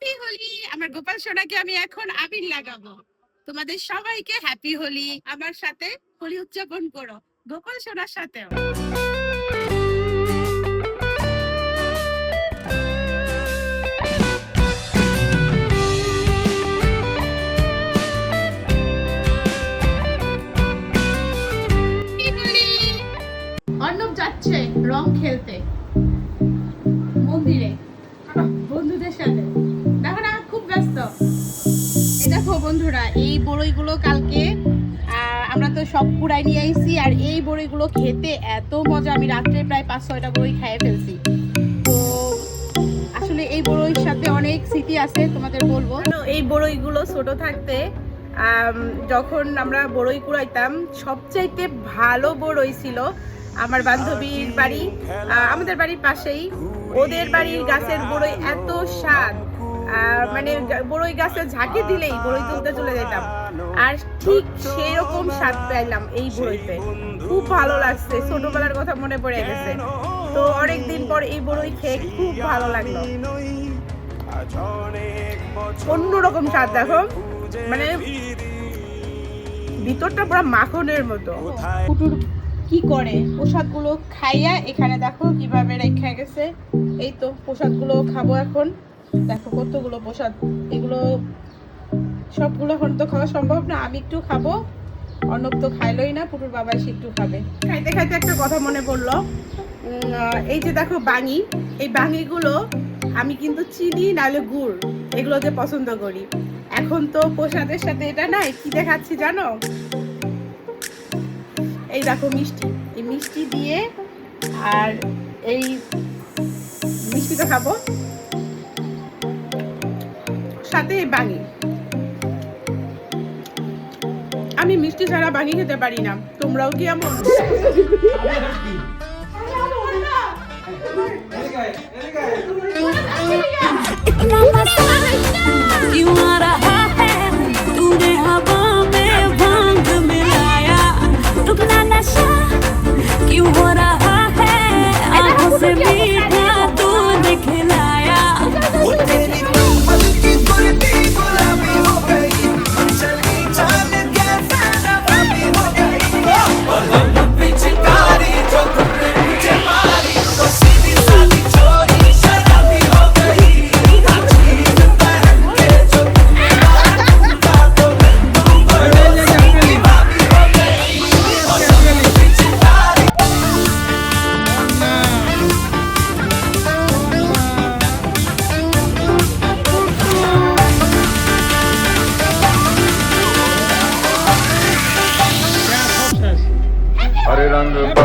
Happy Holi. আমার গোপাল সোনাকে আমি এখন আবির লাগাবো। তোমাদের সবাইকে হ্যাপি হোলি। আমার সাথে হোলি উদযাপন করো, গোপাল সোনার সাথেও। অর্ণব যাচ্ছে রং খেলতে মন্দিরে বন্ধুদের সাথে। দেখো না খুব ব্যস্ত। এই দেখো বন্ধুরা, এই বড়ইগুলো কালকে আমরা তো সব পুরাই নিয়ে আইছি। আর এই বড়ইগুলো খেতে এত মজা, আমি রাত্রে প্রায় 5-6টা বড়ই খেয়ে ফেলছি। তো আসলে এই বড়ইর সাথে অনেক স্মৃতি আছে, তোমাদের বলবো। এই বড়ইগুলো ছোট থাকতে যখন আমরা বড়ই কুড়াইতাম, সবচাইতে ভালো বড়ই ছিল আমার বান্ধবীর বাড়ি, আমাদের বাড়ির পাশেই। ওদের বাড়ির গাছের বড়ই এত স্বাদ, মানে বড়ই গাছে ঝাঁকি দিলেই বড়ই তুলতে চলে যেতাম। আর ঠিক সেরকম স্বাদ পাইলাম এই বড়ইতে, খুব ভালো লাগছে, ছোটবেলার কথা মনে পড়ে গেছে। তো অনেকদিন পর এই বড়ই খেয়ে খুব ভালো লাগলো। অন্যরকম স্বাদ, দেখো মানে ভিতরটা পুরো মাখনের মতো। কুটুর কি করে প্রসাদগুলো খাইয়া এখানে দেখো কিভাবে রেখে গেছে। এই তো প্রসাদগুলো খাবো এখন। দেখো কতগুলো প্রসাদ, এগুলো সবগুলো এখন তো খাওয়া সম্ভব না, আমি একটু খাবো। অর্ণব তো খাইলই না, পুটুর বাবা এসে একটু খাবে। খাইতে খাইতে একটা কথা মনে পড়লো, এই যে দেখো বাঙি, এই বাঙিগুলো আমি কিন্তু চিনি নাহলে গুড় এগুলোতে পছন্দ করি। এখন তো প্রসাদের সাথে এটা নাই, কি দেখাচ্ছি জানো? এই দেখো মিষ্টি, এই মিষ্টি দিয়ে, আর এই মিষ্টিটা খাবো সাথে বাঙি। আমি মিষ্টি ছাড়া বাঙি খেতে পারি না, তোমরাও কি এমন? हरे रंग